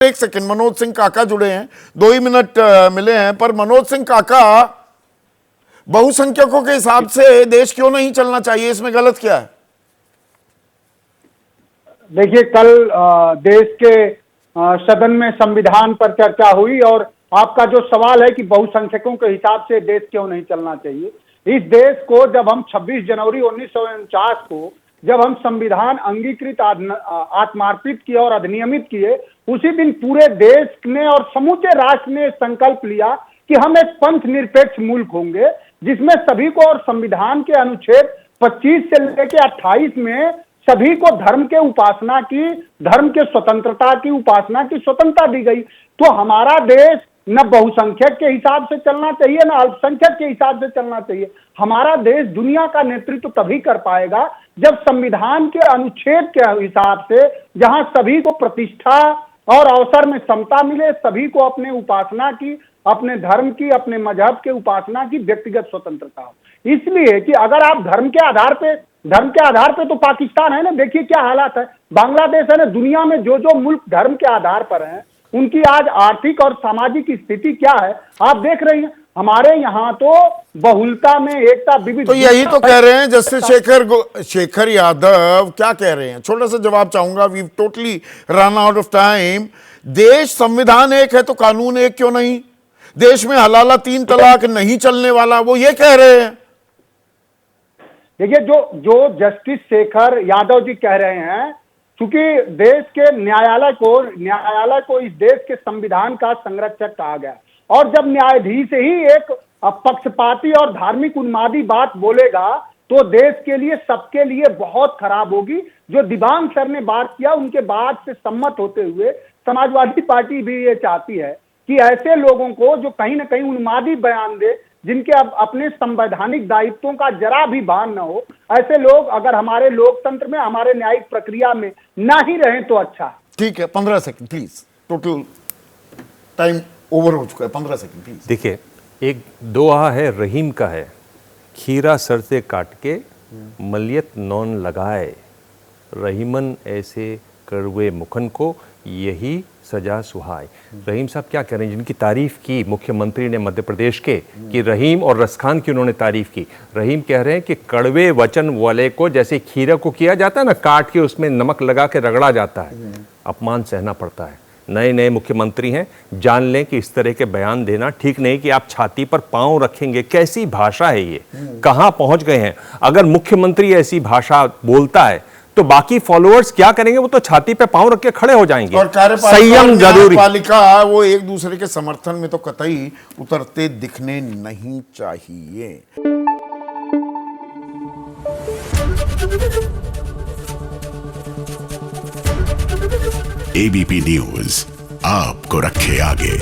एक सेकंड, मनोज सिंह काका जुड़े हैं, 2 ही मिनट मिले हैं, पर मनोज सिंह काका, बहुसंख्यकों के हिसाब से देश क्यों नहीं चलना चाहिए, इसमें गलत क्या है? देखिए, कल देश के सदन में संविधान पर चर्चा हुई और आपका जो सवाल है कि बहुसंख्यकों के हिसाब से देश क्यों नहीं चलना चाहिए, इस देश को जब हम 26 जनवरी 1949 को जब हम संविधान अंगीकृत आत्मार्पित किए और अधिनियमित किए, उसी दिन पूरे देश ने और समूचे राष्ट्र ने संकल्प लिया कि हम एक पंथ निरपेक्ष मुल्क होंगे, जिसमें सभी को, और संविधान के अनुच्छेद 25 से लेकर 28 में सभी को धर्म के उपासना की, धर्म के स्वतंत्रता की, उपासना की स्वतंत्रता दी गई। तो हमारा देश न बहुसंख्यक के हिसाब से चलना चाहिए, न अल्पसंख्यक के हिसाब से चलना चाहिए। हमारा देश दुनिया का नेतृत्व तभी कर पाएगा जब संविधान के अनुच्छेद के हिसाब से, जहां सभी को प्रतिष्ठा और अवसर में समता मिले, सभी को अपने उपासना की, अपने धर्म की, अपने मजहब के उपासना की व्यक्तिगत स्वतंत्रता हो। इसलिए कि अगर आप धर्म के आधार पे तो पाकिस्तान है ना, देखिए क्या हालात है, बांग्लादेश है ना, दुनिया में जो जो मुल्क धर्म के आधार पर हैं, उनकी आज आर्थिक और सामाजिक स्थिति क्या है आप देख रही हैं। हमारे यहाँ तो बहुलता में एकता, विविध, तो यही तो कह रहे हैं जस्टिस शेखर यादव, क्या कह रहे हैं? छोटा सा जवाब चाहूंगा, we totally run out of time. देश संविधान एक है तो कानून एक क्यों नहीं? देश में हलाला 3 तलाक नहीं चलने वाला, वो ये कह रहे हैं। देखिए, जो जस्टिस शेखर यादव जी कह रहे हैं, क्योंकि देश के न्यायालय को इस देश के संविधान का संरक्षक कहा गया, और जब न्यायाधीश ही एक पक्षपाती और धार्मिक उन्मादी बात बोलेगा तो देश के लिए, सबके लिए बहुत खराब होगी। जो दिबांग सर ने बात किया, उनके बात से सम्मत होते हुए समाजवादी पार्टी भी ये चाहती है कि ऐसे लोगों को जो कहीं ना कहीं उन्मादी बयान दे, जिनके अब अपने संवैधानिक दायित्वों का जरा भी भान न हो, ऐसे लोग अगर हमारे लोकतंत्र में, हमारे न्यायिक प्रक्रिया में ना ही रहें तो अच्छा है। ठीक है, 15 second please, total time over हो चुका है, 15 सेकंड प्लीज। देखिए, एक दोहा है, रहीम का है, खीरा सर से काट के मलियत नौन लगाए, रहीमन ऐसे कड़वे मुखन को यही सजा सुहाय। रहीम साहब क्या कह रहे हैं, जिनकी तारीफ की मुख्यमंत्री ने मध्य प्रदेश के, कि रहीम और रसखान की उन्होंने तारीफ की, रहीम कह रहे हैं कि कड़वे वचन वाले को जैसे खीरा को किया जाता है ना, काट के उसमें नमक लगा के रगड़ा जाता है, अपमान सहना पड़ता है। नए मुख्यमंत्री हैं, जान लें कि इस तरह के बयान देना ठीक नहीं कि आप छाती पर पांव रखेंगे। कैसी भाषा है ये, कहां पहुंच गए हैं? अगर मुख्यमंत्री ऐसी भाषा बोलता है तो बाकी फॉलोअर्स क्या करेंगे? वो तो छाती पे पांव रख के खड़े हो जाएंगे। और संयम जरूरी, पालिका वो एक दूसरे के समर्थन में तो कतई उतरते दिखने नहीं चाहिए। एबीपी न्यूज आपको रखे आगे।